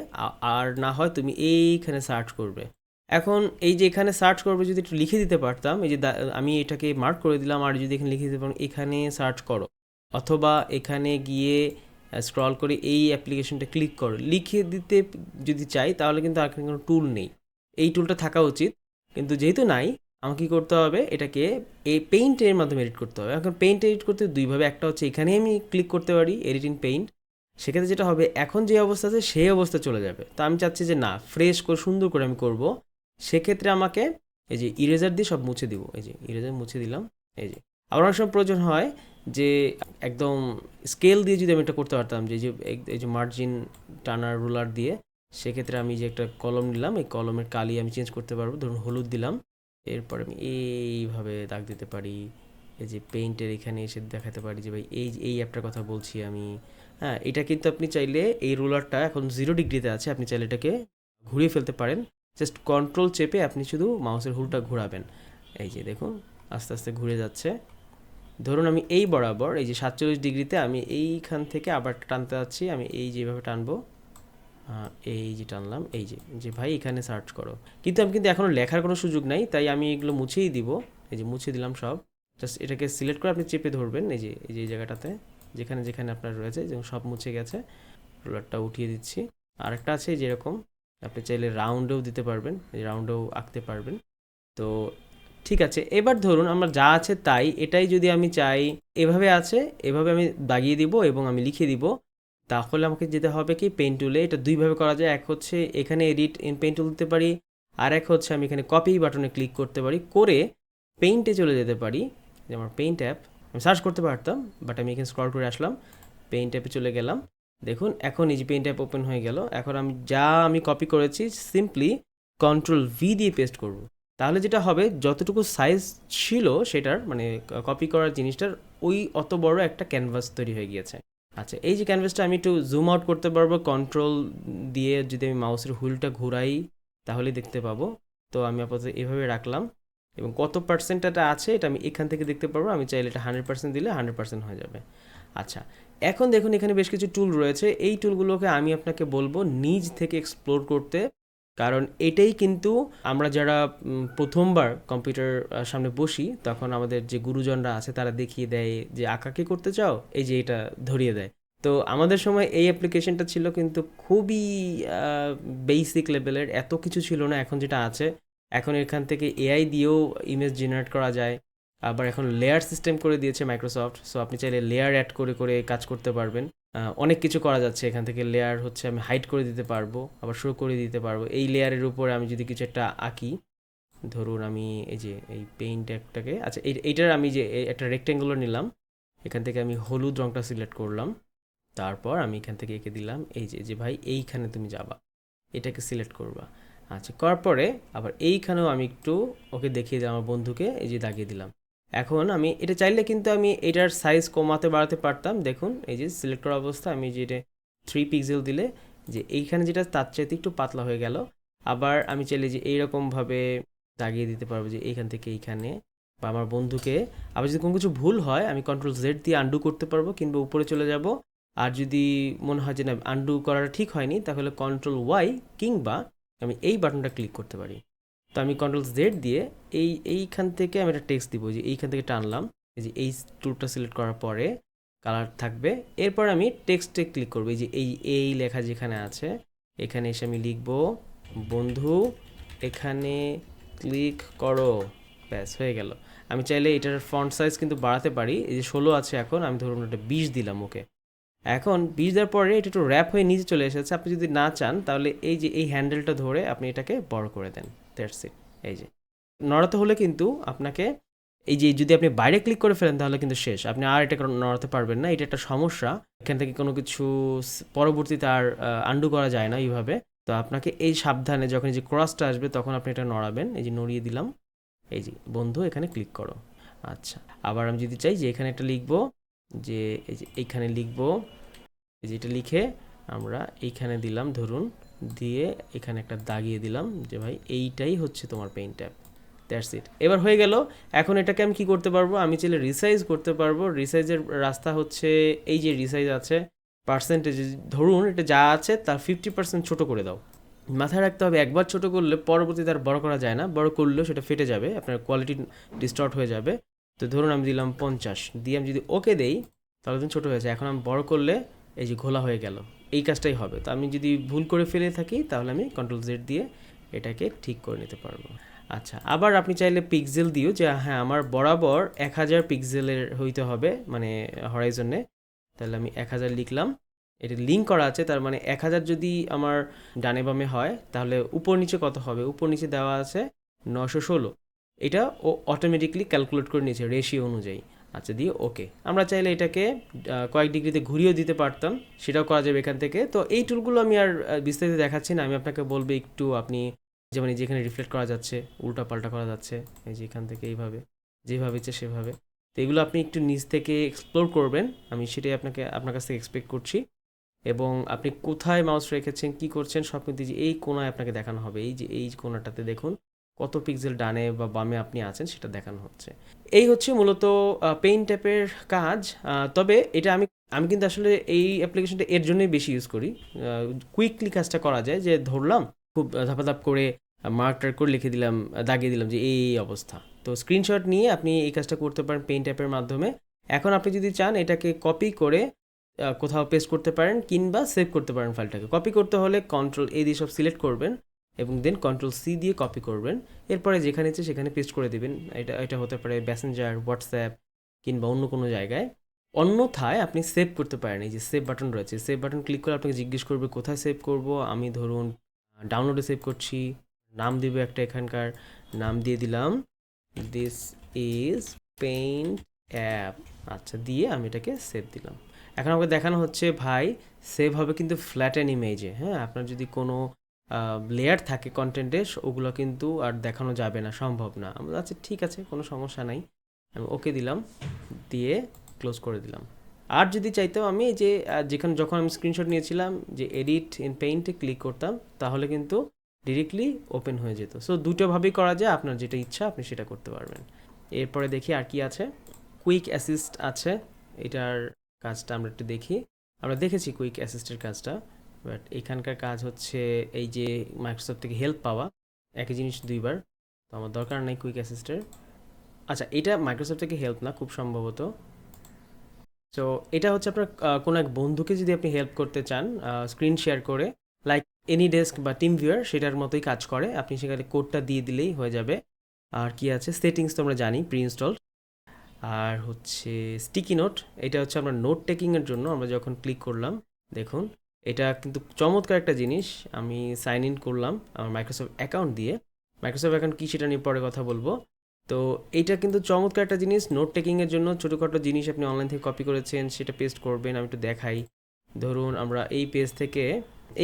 আর না হয় তুমি এইখানে সার্চ করবে। এখন এই যে এখানে সার্চ করবে, যদি একটু লিখে দিতে পারতাম, এই যে আমি এটাকে মার্ক করে দিলাম, আর যদি এখানে লিখে দিতে পারতাম এখানে সার্চ করো, অথবা এখানে গিয়ে স্ক্রল করে এই অ্যাপ্লিকেশনটা ক্লিক করো, লিখে দিতে যদি চাই তাহলে কিন্তু আর কোনো টুল নেই। এই টুলটা থাকা উচিত, কিন্তু যেহেতু নাই, আমাকে কী করতে হবে, এটাকে এই পেইন্টের মাধ্যমে এডিট করতে হবে। এখন পেইন্ট এডিট করতে দুইভাবে, একটা হচ্ছে এখানে আমি ক্লিক করতে পারি এডিট ইন পেইন্ট, সেক্ষেত্রে যেটা হবে এখন যে অবস্থা আছে সেই অবস্থা চলে যাবে। তো আমি চাচ্ছি যে না, ফ্রেশ করে সুন্দর করে আমি করব, সেক্ষেত্রে আমাকে এই যে ইরেজার দিয়ে সব মুছে দিব, এই যে ইরেজার মুছে দিলাম। এই যে আবার অনেক সময় প্রয়োজন হয় যে একদম স্কেল দিয়ে যদি আমি এটা করতে পারতাম, যে এই যে মার্জিন টানার রুলার দিয়ে, সেক্ষেত্রে আমি যে একটা কলম নিলাম, এই কলমের কালি আমি চেঞ্জ করতে পারবো। ধরুন হলুদ দিলাম, এরপর আমি এইভাবে দাগ দিতে পারি। এই যে পেইন্টের এখানে এসে দেখাতে পারি যে ভাই এই অ্যাপটার কথা বলছি আমি। হ্যাঁ, এটা কিন্তু আপনি চাইলে, এই রুলারটা এখন 0 ডিগ্রিতে আছে, আপনি চাইলে এটাকে ঘুরিয়ে ফেলতে পারেন। জাস্ট কন্ট্রোল চেপে আপনি শুধু মাউসের হুলটা ঘোরাবেন, এই যে দেখুন আস্তে আস্তে ঘুরে যাচ্ছে। ধরুন আমি এই বরাবর, এই যে 47 ডিগ্রিতে আমি এইখান থেকে আবার টানতে যাচ্ছি, আমি এই যেভাবে টানবো, এই যে টানলাম, এই যে যে ভাই এখানে সার্চ করো, কিন্তু আমি কিন্তু এখনও লেখার কোনো সুযোগ নাই, তাই আমি এগুলো মুছেই দিব। এই যে মুছে দিলাম সব। জাস্ট এটাকে সিলেক্ট করে আপনি চেপে ধরবেন, এই যে এই জায়গাটাতে যেখানে যেখানে আপনার রয়েছে, যেমন সব মুছে গেছে, রোলারটা উঠিয়ে দিচ্ছি। আরেকটা আছে যেরকম, আপনি চাইলে রাউন্ডেও দিতে পারবেন, এই রাউন্ডেও আঁকতে পারবেন। তো ঠিক আছে, এবার ধরুন আমার যা আছে তাই, এটাই যদি আমি চাই এভাবে আছে, এভাবে আমি দাগিয়ে দিব এবং আমি লিখে দিব, তাহলে আমাকে যেতে হবে কি পেইন্ট টুলে। এটা দুইভাবে করা যায়, এক হচ্ছে এখানে এডিট ইন পেইন্ট টুল দিতে পারি, আর এক হচ্ছে আমি এখানে কপি বাটনে ক্লিক করতে পারি, করে পেইন্টে চলে যেতে পারি। যে আমার পেইন্ট অ্যাপ, আমি সার্চ করতে পারতাম, বাট আমি এখানে স্ক্রল করে আসলাম, পেইন্ট অ্যাপে চলে গেলাম। দেখুন এখন এই যে পেইন্ট অ্যাপ ওপেন হয়ে গেল। এখন আমি কপি করেছি সিম্পলি Ctrl+V দিয়ে পেস্ট করব। তাহলে যেটা হবে, যতটুকু সাইজ ছিল সেটার, মানে কপি করার জিনিসটার, ওই অত বড় একটা ক্যানভাস তৈরি হয়ে গিয়েছে। আচ্ছা, এই যে ক্যানভাসটা আমি একটু জুম আউট করতে পারবো কন্ট্রোল দিয়ে, যদি আমি মাউসের হুইলটা ঘুরাই তাহলেই দেখতে পাবো। তো আমি আপাতত এভাবে রাখলাম, এবং কত পার্সেন্ট এটা আছে এটা আমি এখান থেকে দেখতে পারবো। আমি চাইলে এটা 100% দিলে 100% হয়ে যাবে। আচ্ছা, এখন দেখুন এখানে বেশ কিছু টুল রয়েছে, এই টুলগুলোকে আমি আপনাকে বলবো নিজ থেকে এক্সপ্লোর করতে, কারণ এটাই কিন্তু আমরা যারা প্রথমবার কম্পিউটার সামনে বসি, তখন আমাদের যে গুরুজনরা আছে তারা দেখিয়ে দেয় যে আঁকা কি করতে চাও, এই যে এটা ধরিয়ে দেয়। তো আমাদের সময় এই অ্যাপ্লিকেশনটা ছিল কিন্তু খুবই বেসিক লেভেলের, এত কিছু ছিল না এখন যেটা আছে। এখন এখান থেকে এআই দিয়েও ইমেজ জেনারেট করা যায়। আবার এখন লেয়ার সিস্টেম করে দিয়েছে মাইক্রোসফট, সো আপনি চাইলে লেয়ার অ্যাড করে করে কাজ করতে পারবেন। অনেক কিছু করা যাচ্ছে এখান থেকে। লেয়ার হচ্ছে আমি হাইড করে দিতে পারবো, আবার শো করে দিতে পারবো। এই লেয়ারের উপরে আমি যদি কিছু একটা আঁকি, ধরুন আমি এই যে এই পেইন্ট একটাকে, আচ্ছা এইটার আমি যে একটা রেক্টেঙ্গুলার নিলাম, এখান থেকে আমি হলুদ রঙটা সিলেক্ট করলাম, তারপর আমি এখান থেকে এঁকে দিলাম এই যে যে ভাই এইখানে তুমি যাবা, এটাকে সিলেক্ট করবা। আচ্ছা, করার পরে আবার এইখানেও আমি একটু ওকে দেখিয়ে দিলাম, আমার বন্ধুকে এই যে দাগিয়ে দিলাম। এখন আমি এটা চাইলে কিন্তু আমি এটার সাইজ কমাতে বাড়াতে পারতাম। দেখুন এই যে সিলেক্ট করা অবস্থা, আমি যে এটা 3 পিক্সেল দিলে যে এইখানে যেটা তার চাইতে একটু পাতলা হয়ে গেল। আবার আমি চাইলে যে এইরকমভাবে দাগিয়ে দিতে পারবো, যে এইখান থেকে এইখানে, বা আমার বন্ধুকে, আবার যদি কোনো কিছু ভুল হয় আমি Ctrl+Z দিয়ে আন্ডু করতে পারবো, কিংবা উপরে চলে যাব। আর যদি মনে হয় যে না আন্ডু করাটা ঠিক হয়নি, তাহলে Ctrl+Y, কিংবা আমি এই বাটনটা ক্লিক করতে পারি। তো আমি Ctrl+Z দিয়ে এইখান থেকে আমি একটা টেক্সট দিব, যে এইখান থেকে টানলাম, এই যে এই টুলটা সিলেক্ট করার পরে কালার থাকবে। এরপর আমি টেক্সটে ক্লিক করবো, এই যে এই লেখা যেখানে আছে, এখানে এসে আমি লিখব বন্ধু এখানে ক্লিক করো, ব্যাস হয়ে গেল। আমি চাইলে এটার ফন্ট সাইজ কিন্তু বাড়াতে পারি, এই যে 16 আছে, এখন আমি ধরুন এটা 20 দিলাম। ওকে, এখন 20 দেওয়ার পরে এটা একটু র্যাপ হয়ে নিচে চলে এসেছে। আপনি যদি না চান তাহলে এই যে এই হ্যান্ডেলটা ধরে আপনি এটাকে বড় করে দেন, দ্যাটস ইট। এই যে নড়াতে হলে কিন্তু আপনাকে, এই যে যদি আপনি বাইরে ক্লিক করে ফেলেন তাহলে কিন্তু শেষ, আপনি আর এটা নড়াতে পারবেন না, এটা একটা সমস্যা। এখান থেকে কোনো কিছু পরবর্তীতে আর আন্ডু করা যায় না এইভাবে। তো আপনাকে এই সাবধানে, যখন এই যে ক্রসটা আসবে তখন আপনি এটা নড়াবেন। এই যে নড়িয়ে দিলাম, এই যে বন্ধু এখানে ক্লিক করো। আচ্ছা, আবার আমি যদি চাই যে এখানে একটা লিখবো যে এই যে এইখানে লিখবো, এই যে এটা লিখে আমরা এইখানে দিলাম ধরুন, দিয়ে এখানে একটা দাগিয়ে দিলাম যে ভাই এইটাই হচ্ছে তোমার পেইন ট্যাব। দ্যাটস ইট, এবার হয়ে গেল। এখন এটাকে আমি কি করতে পারবো, আমি চাইলে রিসাইজ করতে পারবো। রিসাইজের রাস্তা হচ্ছে এই যে রিসাইজ আছে পার্সেন্টেজ, ধরুন এটা যা আছে তার 50% ছোট করে দাও। মাথায় রাখতে হবে একবার ছোট করলে পরবর্তীতে আর বড় করা যায় না, বড় করলেও সেটা ফেটে যাবে, আপনার কোয়ালিটি ডিস্টর্ট হয়ে যাবে। তো ধরুন আমি দিলাম 50, দিয়ে আমি যদি ওকে দেই তাহলে দিন ছোটো হয়েছে। এখন আমি বড় করলে এই যে ঘোলা হয়ে গেল, এই কাজটাই হবে। তো আমি যদি ভুল করে ফেলে থাকি তাহলে আমি Ctrl Z দিয়ে এটাকে ঠিক করে নিতে পারবো। আচ্ছা, আবার আপনি চাইলে পিক্সেল দিও যে হ্যাঁ আমার বরাবর 1000 পিক্সেলের হইতে হবে, মানে হরাইজনে। তাহলে আমি 1000 লিখলাম, এটা লিঙ্ক করা আছে, তার মানে 1000 যদি আমার ডানে বামে হয় তাহলে উপর নিচে কত হবে, উপর নিচে দেওয়া আছে 916। এটা ও অটোমেটিকলি ক্যালকুলেট করে নিয়েছে রেশিও অনুযায়ী। আচ্ছা, দিয়ে ওকে। আমরা চাইলে এটাকে কয়েক ডিগ্রিতে ঘুরিয়েও দিতে পারতাম, সেটাও করা যাবে এখান থেকে। তো এই টুলগুলো আমি আর বিস্তারিত দেখাচ্ছি না, আমি আপনাকে বলবো একটু আপনি যেমন যেখানে রিফ্লেক্ট করা যাচ্ছে, উল্টা পাল্টা করা যাচ্ছে, এই যে এখান থেকে এইভাবে যেভাবে ইচ্ছে সেভাবে। তো এগুলো আপনি একটু নিজ থেকে এক্সপ্লোর করবেন, আমি সেটাই আপনার কাছ থেকে এক্সপেক্ট করছি। এবং আপনি কোথায় মাউস রেখেছেন, কি করছেন সব কিন্তু যে এই কোণায় আপনাকে দেখানো হবে, এই যে এই কোণাটাতে দেখুন কত পিক্সেল ডানে বা বামে আপনি আছেন সেটা দেখানো হচ্ছে। এই হচ্ছে মূলত পেইন্ট ট্যাপের কাজ। তবে এটা আমি আমি কিন্তু আসলে এই অ্যাপ্লিকেশনটা এর জন্যই বেশি ইউজ করি। কুইকলি কাজটা করা যায়, যে ধরলাম খুব ধাপাধাপ করে মার্কটার করে লিখে দিলাম, দাগিয়ে দিলাম যে এই অবস্থা। তো স্ক্রিনশট নিয়ে আপনি এই কাজটা করতে পারেন পেইন্ট অ্যাপের মাধ্যমে। এখন আপনি যদি চান এটাকে কপি করে কোথাও পেস্ট করতে পারেন কিংবা সেভ করতে পারেন ফাইলটাকে। কপি করতে হলে Ctrl A দিয়ে সব সিলেক্ট করবেন এবং দেন Ctrl C দিয়ে কপি করবেন, এরপরে যেখানে ইচ্ছে সেখানে পেস্ট করে দেবেন। এটা হতে পারে মেসেঞ্জার, হোয়াটসঅ্যাপ কিংবা অন্য কোনো জায়গায়। অন্যথায় আপনি সেভ করতে পারেন, এই যে সেভ বাটন রয়েছে, সেভ বাটন ক্লিক করে আপনাকে জিজ্ঞেস করবে কোথায় সেভ করব। আমি ধরুন ডাউনলোডে সেভ করছি, নাম দিব একটা, এখানকার নাম দিয়ে দিলাম দিস ইজ পেইন্ট অ্যাপ। আচ্ছা, দিয়ে আমি এটাকে সেভ দিলাম। এখন আমাকে দেখানো হচ্ছে ভাই সেভ হবে কিন্তু ফ্ল্যাট অ্যান্ড ইমেজে। হ্যাঁ, আপনার যদি কোনো লেয়ার থাকে কন্টেন্টে ওগুলো কিন্তু আর দেখানো যাবে না, সম্ভব না। আমরা আচ্ছা ঠিক আছে, কোনো সমস্যা নাই, আমি ওকে দিলাম, দিয়ে ক্লোজ করে দিলাম। আর যদি চাইতাম আমি এই যে যেখানে যখন আমি স্ক্রিনশট নিয়েছিলাম যে এডিট ইন পেইন্টে ক্লিক করতাম তাহলে কিন্তু ডিরেক্টলি ওপেন হয়ে যেত। সো দুটোভাবেই করা যায়, আপনার যেটা ইচ্ছা আপনি সেটা করতে পারবেন। এরপরে দেখি আর কি আছে। কুইক অ্যাসিস্ট আছে, এটার কাজটা আমরা একটু দেখি। আমরা দেখেছি কুইক অ্যাসিস্টের কাজটা, বাট এখানকার কাজ হচ্ছে এই যে মাইক্রোসফট থেকে হেল্প পাওয়া, একই জিনিস দুইবার, তো আমার দরকার নেই কুইক অ্যাসিস্টের। আচ্ছা, এটা মাইক্রোসফট থেকে হেল্প না খুব সম্ভবত। সো এটা হচ্ছে আপনার কোনো এক বন্ধুকে যদি আপনি হেল্প করতে চান স্ক্রিন শেয়ার করে, লাইক এনিডেস্ক বা টিম ভিউয়ার, সেটার মতোই কাজ করে। আপনি সেখানে কোডটা দিয়ে দিলেই হয়ে যাবে। আর কি আছে, সেটিংস তো আমরা জানি প্রি ইনস্টল। আর হচ্ছে স্টিকি নোট, এটা হচ্ছে আমরা নোট টেকিংয়ের জন্য। আমরা যখন ক্লিক করলাম দেখুন এটা কিন্তু চমৎকার একটা জিনিস। আমি সাইন ইন করলাম আমার মাইক্রোসফট অ্যাকাউন্ট দিয়ে। মাইক্রোসফট অ্যাকাউন্ট কী সেটা নিয়ে পরে কথা বলবো। তো এইটা কিন্তু চমৎকার একটা জিনিস নোট টেকিংয়ের জন্য। ছোটোখাটো জিনিস আপনি অনলাইন থেকে কপি করেছেন সেটা পেস্ট করবেন। আমি একটু দেখাই, ধরুন আমরা এই পেজ থেকে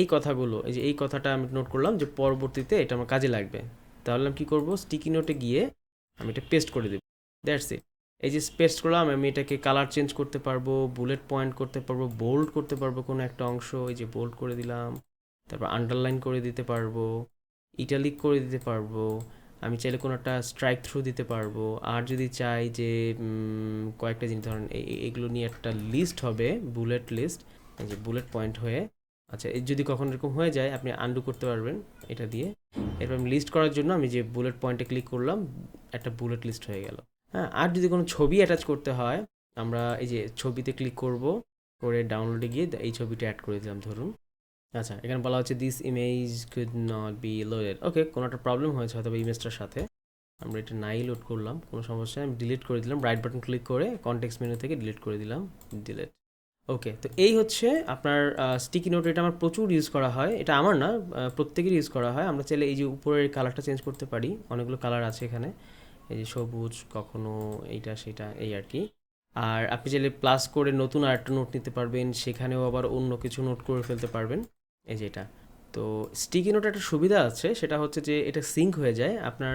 এই কথাগুলো, এই যে এই কথাটা আমি নোট করলাম যে পরবর্তীতে এটা আমার কাজে লাগবে, তাহলে আমি কী করবো, স্টিকি নোটে গিয়ে আমি এটা পেস্ট করে দেবো। That's it. এই যে পেস্ট করলাম, আমি এটাকে কালার চেঞ্জ করতে পারবো, বুলেট পয়েন্ট করতে পারবো, বোল্ড করতে পারবো কোনো একটা অংশ, এই যে বোল্ড করে দিলাম, তারপর আন্ডারলাইন করে দিতে পারবো, ইটালিক করে দিতে পারবো, আমি চাইলে কোনো একটা স্ট্রাইক থ্রু দিতে পারবো। আর যদি চাই যে কয়েকটা জিনিস ধরেন এগুলো নিয়ে একটা লিস্ট হবে, বুলেট লিস্ট, এই যে বুলেট পয়েন্ট হয়ে, আচ্ছা এই যদি কখনো এরকম হয়ে যায় আপনি আন্ডু করতে পারবেন এটা দিয়ে। এরপর আমি লিস্ট করার জন্য আমি যে বুলেট পয়েন্টে ক্লিক করলাম, একটা বুলেট লিস্ট হয়ে গেল। হ্যাঁ, আর যদি কোনো ছবি অ্যাটাচ করতে হয় আমরা এই যে ছবিতে ক্লিক করব, করে ডাউনলোডে গিয়ে এই ছবিটা অ্যাড করে দিলাম ধরুন। আচ্ছা, এখানে বলা হচ্ছে this image could not be loaded. Okay, কোনো একটা প্রবলেম হয়েছে হয়তো ইমেজটার সাথে, আমরা এটা নাই লোড করলাম, কোনো সমস্যা নেই, আমি ডিলিট করে দিলাম। রাইট বাটন ক্লিক করে কনটেক্সট মেনু থেকে ডিলিট করে দিলাম, ডিলিট। ওকে, তো এই হচ্ছে আপনার স্টিকি নোট। এটা আমার প্রচুর ইউজ করা হয়, এটা আমার না প্রত্যেকেরই ইউজ করা হয়। আমরা চাইলে এই যে উপরের কালারটা চেঞ্জ করতে পারি, অনেকগুলো কালার আছে এখানে, এই যে সবুজ, কখনো এইটা সেটা, এই আর কি। আর আপনি চাইলে প্লাস করে নতুন আরেকটা নোট নিতে পারবেন, সেখানেও আবার অন্য কিছু নোট করে ফেলতে পারবেন, এই যে এটা। তো স্টিকি নোট একটা সুবিধা আছে, সেটা হচ্ছে যে এটা সিঙ্ক হয়ে যায়। আপনার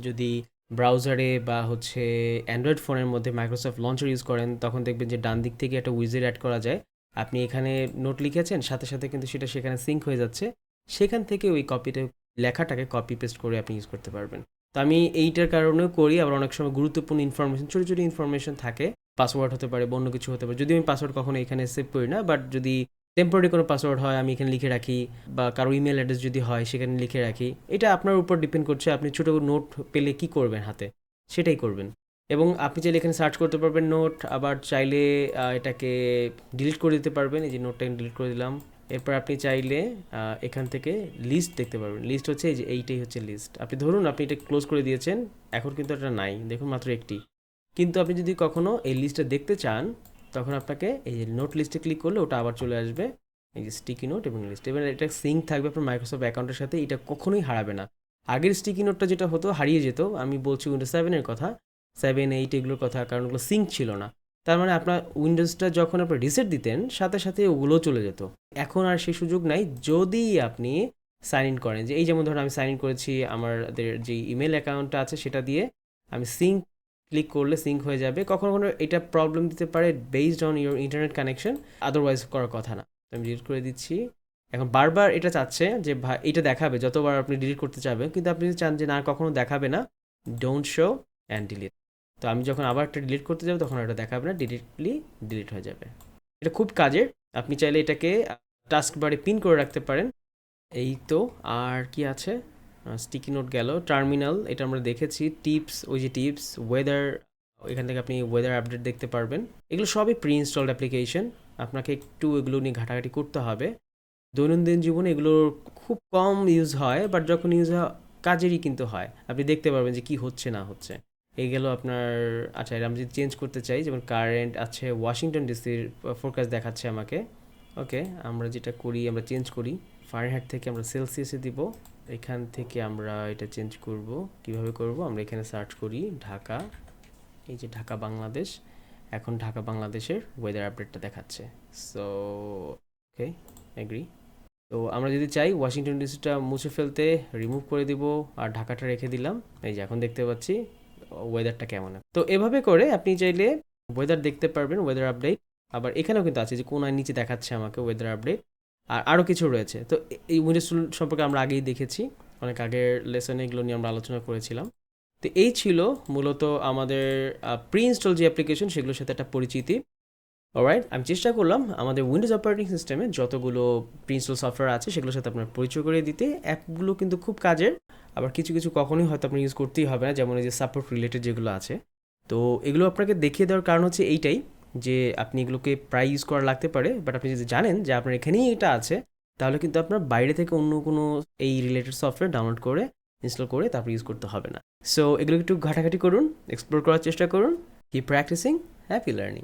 যদি ব্রাউজারে বা হচ্ছে অ্যান্ড্রয়েড ফোনের মধ্যে মাইক্রোসফট লঞ্চার ইউজ করেন, তখন দেখবেন যে ডান দিক থেকে একটা উইজেট অ্যাড করা যায়। আপনি এখানে নোট লিখেছেন, সাথে সাথে কিন্তু সেটা সেখানে সিঙ্ক হয়ে যাচ্ছে। সেখান থেকে ওই লেখাটাকে কপি পেস্ট করে আপনি ইউজ করতে পারবেন। তো আমি এইটার কারণেও করি। আবার অনেক সময় গুরুত্বপূর্ণ ইনফরমেশন, ছোটো ছোটো ইনফরমেশন থাকে, পাসওয়ার্ড হতে পারে, অন্য কিছু হতে পারে। যদি আমি পাসওয়ার্ড কখনো এখানে সেভ করি না, বাট যদি টেম্পোরারি কোনো পাসওয়ার্ড হয় আমি এখানে লিখে রাখি, বা কারো ইমেল অ্যাড্রেস যদি হয় সেখানে লিখে রাখি। এটা আপনার উপর ডিপেন্ড করছে আপনি ছোটো নোট পেলে কি করবেন হাতে, সেটাই করবেন। এবং আপনি চাইলে এখানে সার্চ করতে পারবেন নোট, আবার চাইলে এটাকে ডিলিট করে দিতে পারবেন। এই যে নোটটা ডিলিট করে দিলাম। এরপর আপনি চাইলে এখান থেকে লিস্ট দেখতে পারবেন। লিস্ট হচ্ছে এই যে এইটাই হচ্ছে লিস্ট। আপনি ধরুন আপনি এটা ক্লোজ করে দিয়েছেন, এখন কিন্তু এটা নাই, দেখুন মাত্র একটি। কিন্তু আপনি যদি কখনো এই লিস্টটা দেখতে চান, তখন আপনাকে এই যে নোট লিস্টে ক্লিক করলে ওটা আবার চলে আসবে, এই যে স্টিকি নোট এবং লিস্ট। এবার এটা সিঙ্ক থাকবে আপনার মাইক্রোসফট অ্যাকাউন্টের সাথে, এটা কখনোই হারাবে না। আগের স্টিকি নোটটা যেটা হতো হারিয়ে যেত, আমি বলছি উইন্ডোজ 7-এর কথা, 7, 8 এগুলোর কথা, কারণ ওগুলো সিঙ্ক ছিল না। তার মানে আপনার উইন্ডোজটা যখন আপনি রিসেট দিতেন, সাথে সাথে ওগুলোও চলে যেত। এখন আর সেই সুযোগ নাই যদি আপনি সাইন ইন করেন। যে এই যেমন ধরুন আমি সাইন ইন করেছি আমাদের যে ইমেল অ্যাকাউন্টটা আছে সেটা দিয়ে, আমি সিঙ্ক ক্লিক করলে সিঙ্ক হয়ে যাবে। কখনো কখনো এটা প্রবলেম দিতে পারে based on your internet connection, otherwise করার কথা না। আমি ডিলিট করে দিচ্ছি। এখন বারবার এটা চাচ্ছে যে এটা দেখাবে যতবার আপনি ডিলিট করতে চাবেন, কিন্তু আপনি যদি চান যে না কখনো দেখাবে না, ডোন্ট শো অ্যান্ড ডিলিট। তো আমি যখন আবার একটা ডিলিট করতে যাবো তখন এটা দেখাবে না, ডিরেক্টলি ডিলিট হয়ে যাবে। এটা খুব কাজের। আপনি চাইলে এটাকে টাস্ক বারে পিন করে রাখতে পারেন। এই তো। আর কি আছে? স্টিকি নোট গেল, টার্মিনাল এটা আমরা দেখেছি, টিপস, ওই যে টিপস, ওয়েদার, এখান থেকে আপনি ওয়েদার আপডেট দেখতে পারবেন। এগুলো সবই প্রি ইনস্টলড অ্যাপ্লিকেশন, আপনাকে একটু এগুলো নিয়ে ঘাটাঘাটি করতে হবে। দৈনন্দিন জীবনে এগুলো খুব কম ইউজ হয়, বাট যখন ইউজ হয় কাজেরই কিন্তু হয়। আপনি দেখতে পারবেন যে কি হচ্ছে না হচ্ছে। এই গেল আপনার। আচ্ছা, এটা আমি যদি চেঞ্জ করতে চাই, যেমন কারেন্ট আছে ওয়াশিংটন ডিসির ফোরকাস্ট দেখাচ্ছে আমাকে। ওকে, আমরা যেটা করি আমরা চেঞ্জ করি, ফারেনহাইট থেকে আমরা সেলসিয়াসে দিব। এখান থেকে আমরা এটা চেঞ্জ করব। কিভাবে করব? আমরা এখানে সার্চ করি ঢাকা, এই যে ঢাকা বাংলাদেশ। এখন ঢাকা বাংলাদেশের ওয়েদার আপডেটটা দেখাচ্ছে। So okay, agree. তো আমরা যদি চাই ওয়াশিংটন ডিসিটা মুছে ফেলতে, রিমুভ করে দিব আর ঢাকাটা রেখে দিলাম। এই যে এখন দেখতে পাচ্ছি ওয়েদারটা কেমন। তো এভাবে করে আপনি চাইলে ওয়েদার দেখতে পারবেন, ওয়েদার আপডেট। আবার এখানেও কিন্তু আছে যে কোনার নিচে দেখাচ্ছে আমাকে ওয়েদার আপডেট। আর আরও কিছু রয়েছে। তো এই উইন্ডোজ টুল সম্পর্কে আমরা আগেই দেখেছি, অনেক আগের লেসনে এগুলো নিয়ে আমরা আলোচনা করেছিলাম। তো এই ছিল মূলত আমাদের প্রি ইনস্টল যে অ্যাপ্লিকেশন সেগুলোর সাথে একটা পরিচিতি। অলরাইট, আমি চেষ্টা করলাম আমাদের উইন্ডোজ অপারেটিং সিস্টেমে যতগুলো প্রি ইনস্টল সফটওয়্যার আছে সেগুলোর সাথে আপনার পরিচয় করে দিতে। অ্যাপগুলো কিন্তু খুব কাজের, আবার কিছু কিছু কখনোই হয়তো আপনি ইউজ করতেই হবে না, যেমন এই যে সাপোর্ট রিলেটেড যেগুলো আছে। তো এগুলো আপনাকে দেখিয়ে দেওয়ার কারণ হচ্ছে এইটাই, যে আপনি এগুলোকে প্রায় ইউজ করা লাগতে পারে, বাট আপনি যদি জানেন যে আপনার এখানেই এটা আছে, তাহলে কিন্তু আপনার বাইরে থেকে অন্য কোনো এই রিলেটেড সফটওয়্যার ডাউনলোড করে ইনস্টল করে তারপর ইউজ করতে হবে না। সো এগুলো একটু ঘাটাঘাটি করুন, এক্সপ্লোর করার চেষ্টা করুন। Keep practising, happy learning.